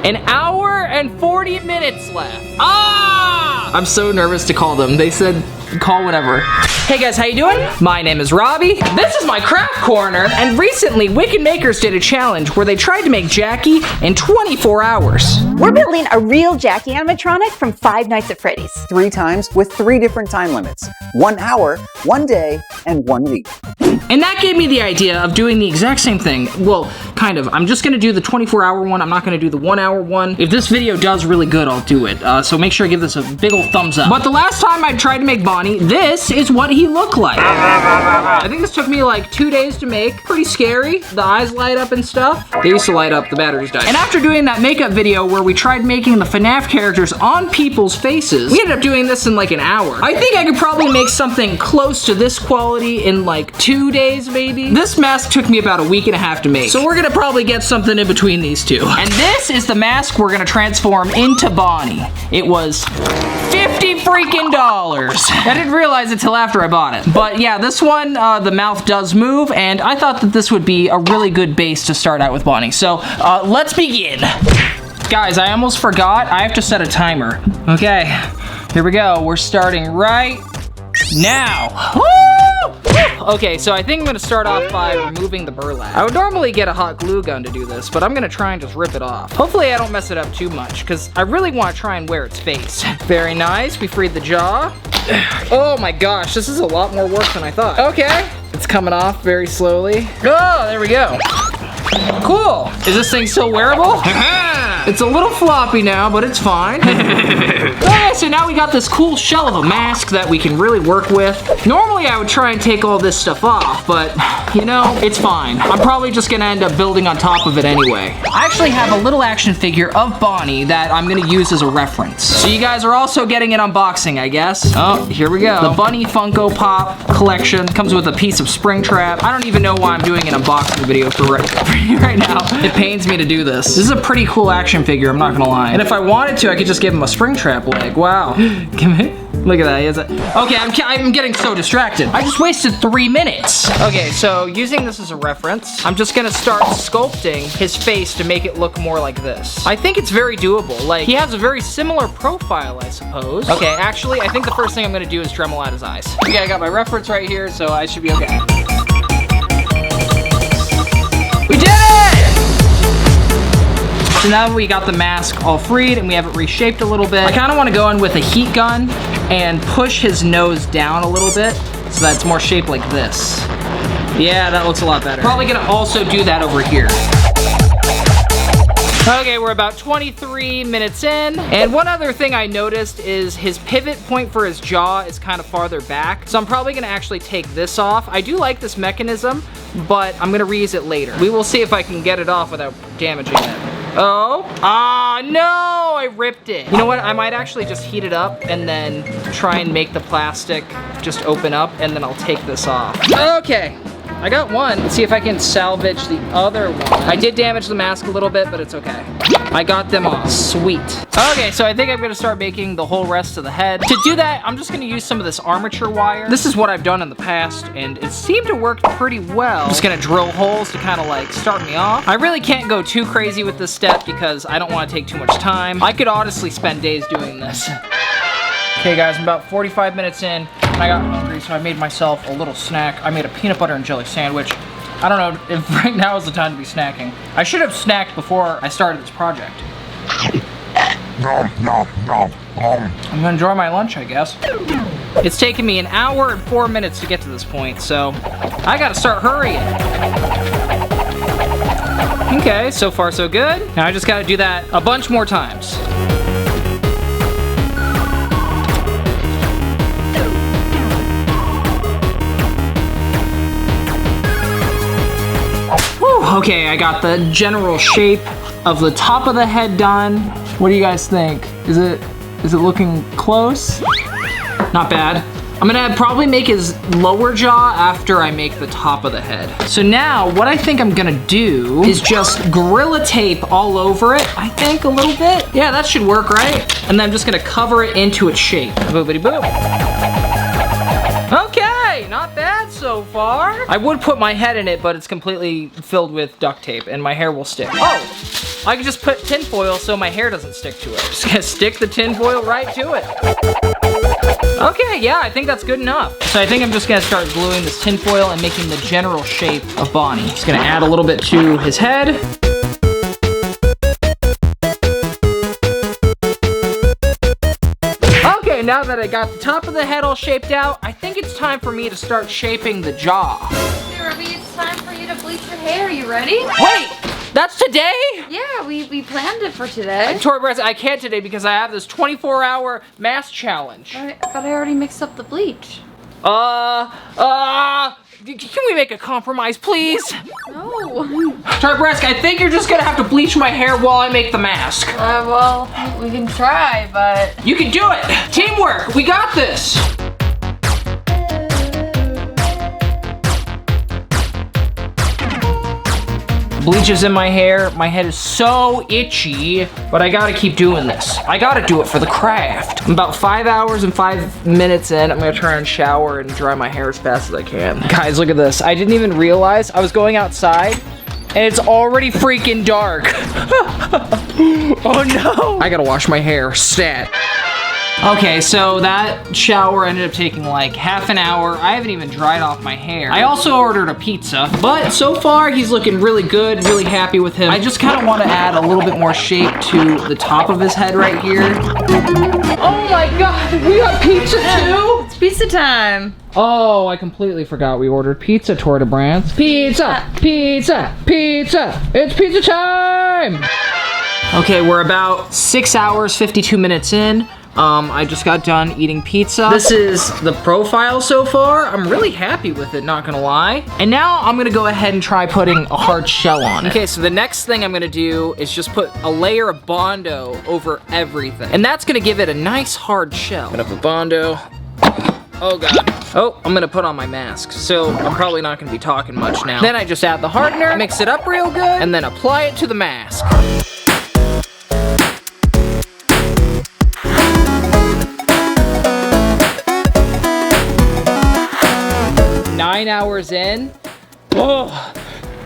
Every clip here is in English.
An hour and 40 minutes left. Ah! I'm so nervous to call them. They said call whatever. Hey guys, how you doing? My name is Robby. This is my craft corner. And recently, Wicked Makers did a challenge where they tried to make Jackie in 24 hours. We're building a real Jackie animatronic from Five Nights at Freddy's. 3 times with 3 different time limits. 1 hour, 1 day, and 1 week. And that gave me the idea of doing the exact same thing. Well, kind of. I'm just gonna do the 24-hour one. I'm not gonna do the 1-hour one. If this video does really good, I'll do it. So make sure I give this a big old thumbs up. But the last time I tried to make Bonnie, this is what he looked like. I think this took me like 2 days to make. Pretty scary. The eyes light up and stuff. They used to light up, the batteries died. And after doing that makeup video where we tried making the FNAF characters on people's faces, we ended up doing this in like an hour. I think I could probably make something close to this quality in like 2 days maybe. This mask took me about a week and a half to make. So we're gonna probably get something in between these two. And this is the mask we're gonna transform into Bonnie. It was $50 freaking. I didn't realize it till after I bought it. But yeah, this one, the mouth does move, and I thought that this would be a really good base to start out with Bonnie. So let's begin. Guys, I almost forgot. I have to set a timer. Okay, here we go. We're starting right now. Woo! Okay, so I think I'm gonna start off by removing the burlap. I would normally get a hot glue gun to do this, but I'm gonna try and just rip it off. Hopefully I don't mess it up too much, because I really want to try and wear its face. Very nice, we freed the jaw. Oh my gosh, this is a lot more work than I thought. Okay, it's coming off very slowly. Oh, there we go. Cool. Is this thing still wearable? It's a little floppy now, but it's fine. Okay, so now we got this cool shell of a mask that we can really work with. Normally I would try and take all this stuff off, but you know, it's fine. I'm probably just gonna end up building on top of it anyway. I actually have a little action figure of Bonnie that I'm gonna use as a reference. So you guys are also getting an unboxing, I guess. Oh, here we go. The Bunny Funko Pop collection comes with a piece of Springtrap. I don't even know why I'm doing an unboxing video for right now. It pains me to do this. This is a pretty cool action figure, I'm not gonna lie. And if I wanted to, I could just give him a Springtrap leg. Wow. Look at that. Okay, I'm getting so distracted. I just wasted 3 minutes. Okay, so using this as a reference, I'm just gonna start sculpting his face to make it look more like this. I think it's very doable. Like, he has a very similar profile, I suppose. Okay, actually, I think the first thing I'm gonna do is Dremel out his eyes. Okay, I got my reference right here, so I should be okay. We did it! So now that we got the mask all freed and we have it reshaped a little bit, I kind of want to go in with a heat gun and push his nose down a little bit so that it's more shaped like this. Yeah, that looks a lot better. Probably gonna also do that over here. Okay, we're about 23 minutes in. And one other thing I noticed is his pivot point for his jaw is kind of farther back. So I'm probably gonna actually take this off. I do like this mechanism, but I'm gonna reuse it later. We will see if I can get it off without damaging it. Oh, no, I ripped it. You know what, I might actually just heat it up and then try and make the plastic just open up, and then I'll take this off. Okay, I got one. Let's see if I can salvage the other one. I did damage the mask a little bit, but it's okay. I got them all, sweet. Okay, so I think I'm gonna start making the whole rest of the head. To do that, I'm just gonna use some of this armature wire. This is what I've done in the past, and it seemed to work pretty well. I'm just gonna drill holes to kind of like start me off. I really can't go too crazy with this step because I don't wanna take too much time. I could honestly spend days doing this. Okay guys, I'm about 45 minutes in, and I got hungry, so I made myself a little snack. I made a peanut butter and jelly sandwich. I don't know if right now is the time to be snacking. I should have snacked before I started this project. I'm gonna enjoy my lunch, I guess. It's taken me 1 hour and 4 minutes to get to this point, so I gotta start hurrying. Okay, so far so good. Now I just gotta do that a bunch more times. Okay, I got the general shape of the top of the head done. What do you guys think? Is it looking close? Not bad. I'm gonna probably make his lower jaw after I make the top of the head. So now, what I think I'm gonna do is just Gorilla Tape all over it, I think, a little bit. Yeah, that should work, right? And then I'm just gonna cover it into its shape. Boopity boop. Okay, not bad so far. I would put my head in it, but it's completely filled with duct tape and my hair will stick. Oh, I can just put tinfoil so my hair doesn't stick to it. Just gonna stick the tinfoil right to it. Okay, yeah, I think that's good enough. So I think I'm just gonna start gluing this tinfoil and making the general shape of Bonnie. Just gonna add a little bit to his head. Okay, now that I got the top of the head all shaped out, I think it's time for me to start shaping the jaw. Hey, Robby, it's time for you to bleach your hair. You ready? Wait, that's today? Yeah, we planned it for today. Tori Bress, I can't today because I have this 24-hour mask challenge. But I already mixed up the bleach. Can we make a compromise, please? No. Tori Bress, I think you're just gonna have to bleach my hair while I make the mask. Well, we can try, but... You can do it! Teamwork, we got this! Bleach is in my hair. My head is so itchy, but I gotta keep doing this. I gotta do it for the craft. I'm about 5 hours and 5 minutes in. I'm gonna try and shower and dry my hair as fast as I can. Guys, look at this. I didn't even realize I was going outside and it's already freaking dark. Oh no. I gotta wash my hair, stat. Okay, so that shower ended up taking like half an hour. I haven't even dried off my hair. I also ordered a pizza, but so far he's looking really good, really happy with him. I just kind of want to add a little bit more shape to the top of his head right here. Oh my God, we got pizza too? It's pizza time. Oh, I completely forgot we ordered pizza, Torta Brands. Pizza, pizza, pizza, it's pizza time! Okay, we're about 6 hours, 52 minutes in. I just got done eating pizza. This is the profile so far. I'm really happy with it, not gonna lie. And now I'm gonna go ahead and try putting a hard shell on it. Okay, so the next thing I'm gonna do is just put a layer of Bondo over everything. And that's gonna give it a nice hard shell. I'm gonna put Bondo. Oh God. Oh, I'm gonna put on my mask. So I'm probably not gonna be talking much now. Then I just add the hardener, mix it up real good, and then apply it to the mask. Nine hours in. Oh,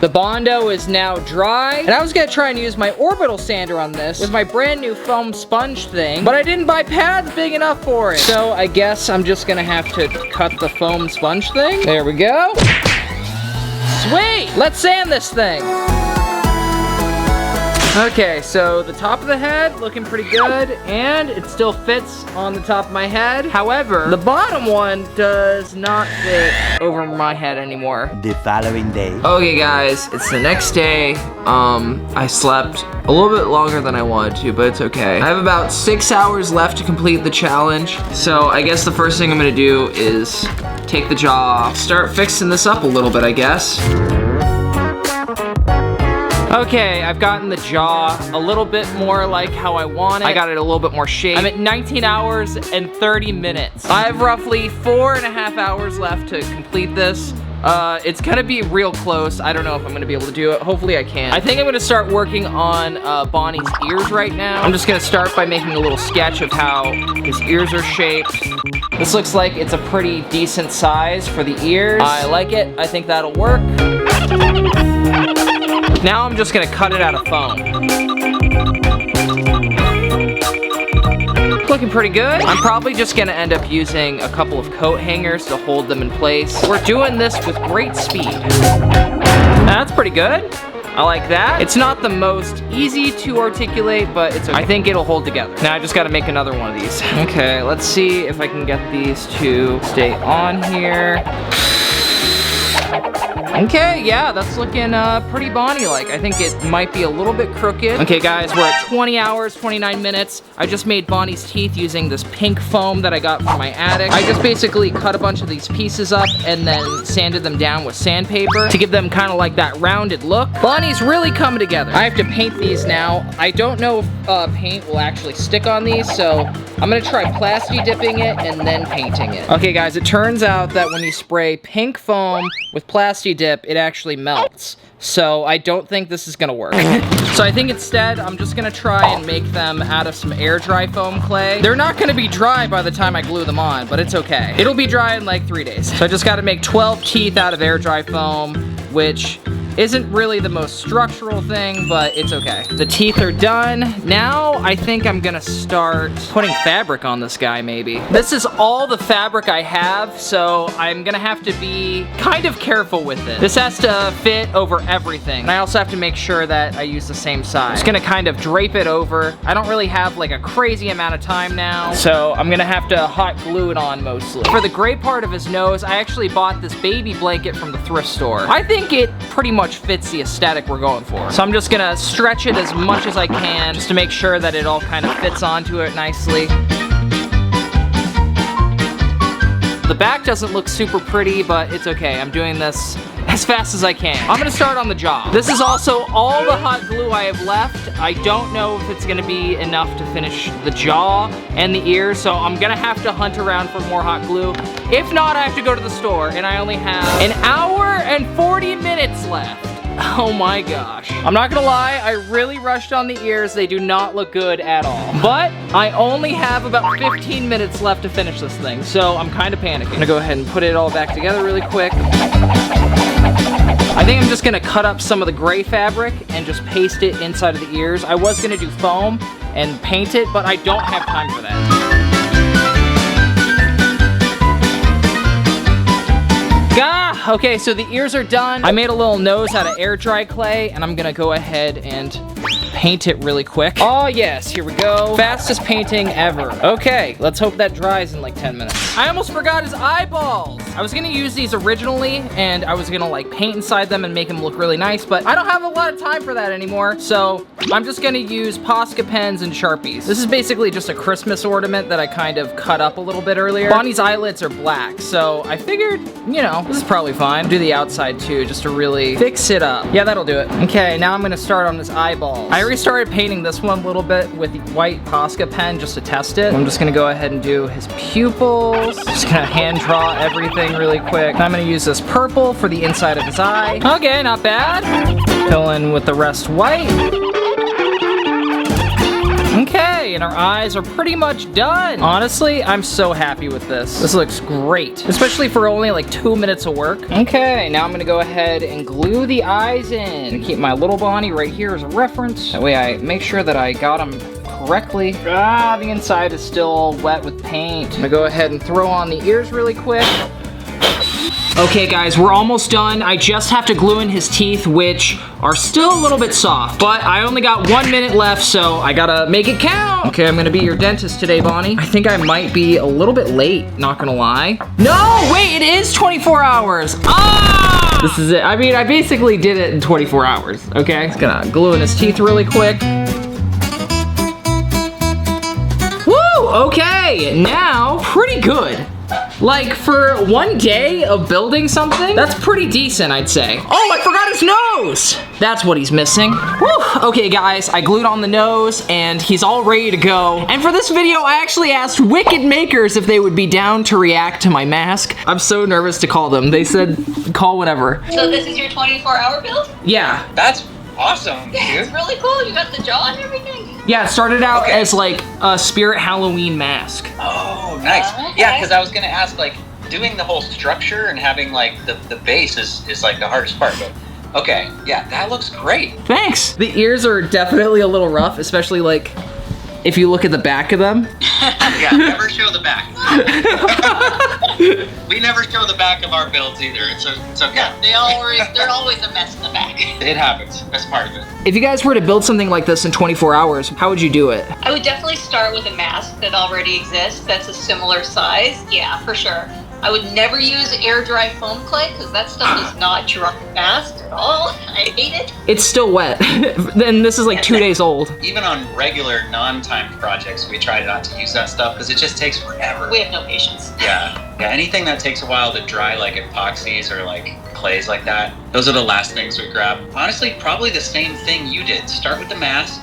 the Bondo is now dry. And I was gonna try and use my orbital sander on this with my brand new foam sponge thing, but I didn't buy pads big enough for it. So I guess I'm just gonna have to cut the foam sponge thing. There we go. Sweet, let's sand this thing. Okay, so the top of the head looking pretty good, and it still fits on the top of my head. However, the bottom one does not fit over my head anymore. The following day. Okay guys, it's the next day. I slept a little bit longer than I wanted to, but it's okay. I have about 6 hours left to complete the challenge. So I guess the first thing I'm gonna do is take the jaw off, start fixing this up a little bit, I guess. Okay, I've gotten the jaw a little bit more like how I want it. I got it a little bit more shape. I'm at 19 hours and 30 minutes. I have roughly 4.5 hours left to complete this. It's gonna be real close. I don't know if I'm gonna be able to do it. Hopefully I can. I think I'm gonna start working on Bonnie's ears right now. I'm just gonna start by making a little sketch of how his ears are shaped. This looks like it's a pretty decent size for the ears. I like it. I think that'll work. Now I'm just gonna cut it out of foam. Looking pretty good. I'm probably just gonna end up using a couple of coat hangers to hold them in place. We're doing this with great speed. That's pretty good. I like that. It's not the most easy to articulate, but it's okay. I think it'll hold together. Now I just gotta make another one of these. Okay, let's see if I can get these to stay on here. Okay, yeah, that's looking pretty Bonnie-like. I think it might be a little bit crooked. Okay, guys, we're at 20 hours, 29 minutes. I just made Bonnie's teeth using this pink foam that I got from my attic. I just basically cut a bunch of these pieces up and then sanded them down with sandpaper to give them kind of like that rounded look. Bonnie's really coming together. I have to paint these now. I don't know if paint will actually stick on these, so I'm gonna try plasti dipping it and then painting it. Okay, guys, it turns out that when you spray pink foam with plasti dip, it actually melts. So I don't think this is gonna work. So I think instead, I'm just gonna try and make them out of some air dry foam clay. They're not gonna be dry by the time I glue them on, but it's okay. It'll be dry in like 3 days. So I just gotta make 12 teeth out of air dry foam, which Isn't really the most structural thing, but it's okay. The teeth are done. Now I think I'm gonna start putting fabric on this guy maybe. This is all the fabric I have, so I'm gonna have to be kind of careful with it. This has to fit over everything. And I also have to make sure that I use the same size. Just gonna kind of drape it over. I don't really have like a crazy amount of time now, so I'm gonna have to hot glue it on mostly. For the gray part of his nose, I actually bought this baby blanket from the thrift store. I think it pretty much fits the aesthetic we're going for. So I'm just gonna stretch it as much as I can just to make sure that it all kind of fits onto it nicely. The back doesn't look super pretty, but it's okay. I'm doing this as fast as I can. I'm gonna start on the jaw. This is also all the hot glue I have left. I don't know if it's gonna be enough to finish the jaw and the ears, so I'm gonna have to hunt around for more hot glue. If not, I have to go to the store, and I only have an hour and 40 minutes left. Oh my gosh. I'm not gonna lie, I really rushed on the ears. They do not look good at all. But I only have about 15 minutes left to finish this thing, so I'm kind of panicking. I'm gonna go ahead and put it all back together really quick. I think I'm just gonna cut up some of the gray fabric and just paste it inside of the ears. I was gonna do foam and paint it, but I don't have time for that. Okay, so the ears are done. I made a little nose out of air dry clay, and I'm gonna go ahead and paint it really quick. Oh yes, here we go. Fastest painting ever. Okay, let's hope that dries in like 10 minutes. I almost forgot his eyeballs. I was gonna use these originally, and I was gonna like paint inside them and make them look really nice, but I don't have a lot of time for that anymore, so I'm just gonna use Posca pens and Sharpies. This is basically just a Christmas ornament that I kind of cut up a little bit earlier. Bonnie's eyelids are black, so I figured, you know, this is probably fine. Do the outside too, just to really fix it up. Yeah, that'll do it. Okay, now I'm gonna start on his eyeballs. I already started painting this one a little bit with the white Posca pen just to test it. I'm just gonna go ahead and do his pupils. Just gonna hand draw everything really quick. I'm gonna use this purple for the inside of his eye. Okay, not bad. Fill in with the rest white. Okay, and our eyes are pretty much done. Honestly, I'm so happy with this. This looks great, especially for only like 2 minutes of work. Okay, now I'm gonna go ahead and glue the eyes in. And keep my little Bonnie right here as a reference. That way I make sure that I got them correctly. The inside is still wet with paint. I'm gonna go ahead and throw on the ears really quick. Okay guys, we're almost done. I just have to glue in his teeth, which are still a little bit soft, but I only got 1 minute left, so I gotta make it count. Okay, I'm gonna be your dentist today, Bonnie. I think I might be a little bit late, not gonna lie. No, wait, it is 24 hours. Ah! This is it. I mean, I basically did it in 24 hours, okay? Just gonna glue in his teeth really quick. Woo, okay, now pretty good. Like, for 1 day of building something, that's pretty decent, I'd say. Oh, I forgot his nose! That's what he's missing. Whew. Okay, guys, I glued on the nose, and he's all ready to go. And for this video, I actually asked Wicked Makers if they would be down to react to my mask. I'm so nervous to call them. They said, call whenever. So this is your 24-hour build? Yeah. That's awesome, dude. It's really cool. You got the jaw and everything. Yeah, it started out as like a Spirit Halloween mask. Oh, nice. Okay. Yeah, because I was gonna ask, like, doing the whole structure and having like the base is like the hardest part, but okay, yeah, that looks great. Thanks. The ears are definitely a little rough, especially like if you look at the back of them. Yeah, never show the back. We never show the back of our builds either. It's okay. Yeah, they're always a mess in the back. It happens. That's part of it. If you guys were to build something like this in 24 hours, how would you do it? I would definitely start with a mask that already exists that's a similar size. Yeah, for sure. I would never use air dry foam clay because that stuff does not dry fast at all. I hate it. It's still wet. Then this is like 2 days old. Even on regular non-timed projects, we try not to use that stuff because it just takes forever. We have no patience. Yeah, anything that takes a while to dry, like epoxies or like clays like that, those are the last things we grab. Honestly, probably the same thing you did. Start with the mask,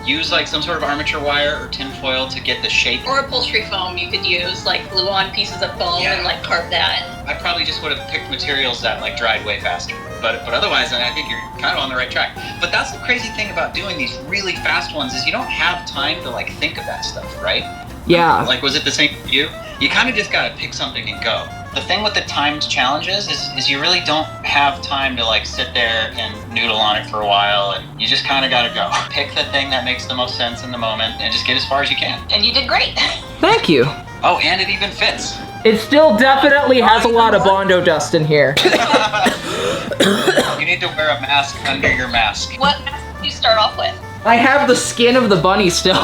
use like some sort of armature wire or tin foil to get the shape. Or upholstery foam you could use, like glue on pieces of foam and like carve that. I probably just would have picked materials that like dried way faster. But otherwise, I think you're kind of on the right track. But that's the crazy thing about doing these really fast ones is you don't have time to like think of that stuff, right? Yeah. Like, was it the same for you? You kind of just gotta pick something and go. The thing with the timed challenges is you really don't have time to like sit there and noodle on it for a while, and you just kind of gotta go. Pick the thing that makes the most sense in the moment and just get as far as you can. And you did great. Thank you. Oh, and it even fits. It still definitely has a lot of Bondo dust in here. You need to wear a mask under your mask. What mask did you start off with? I have the skin of the bunny still.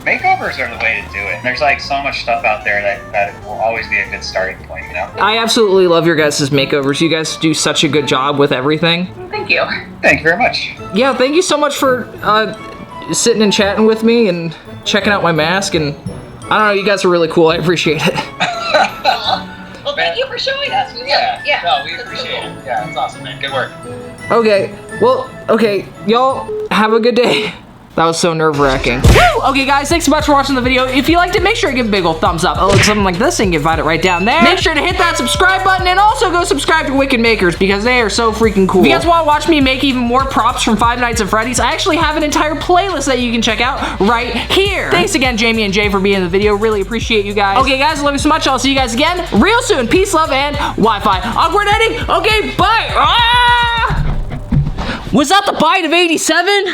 Makeovers are the way to do it. There's like so much stuff out there that will always be a good starting point, you know? I absolutely love your guys' makeovers. You guys do such a good job with everything. Thank you. Thank you very much. Yeah, thank you so much for sitting and chatting with me and checking out my mask. And I don't know, you guys are really cool. I appreciate it. Well, thank you for showing us. Yeah. No, we appreciate it. Yeah, it's awesome, man. Good work. Okay, well, okay, y'all have a good day. That was so nerve-wracking. Woo! Okay, guys, thanks so much for watching the video. If you liked it, make sure to give a big old thumbs up. Oh, something like this, and you can find it right down there. Make sure to hit that subscribe button, and also go subscribe to Wicked Makers, because they are so freaking cool. If you guys want to watch me make even more props from Five Nights at Freddy's, I actually have an entire playlist that you can check out right here. Thanks again, Jamie and Jay, for being in the video. Really appreciate you guys. Okay, guys, love you so much. I'll see you guys again real soon. Peace, love, and Wi-Fi. Awkward ending. Okay, bye. Ah! Was that the bite of 87?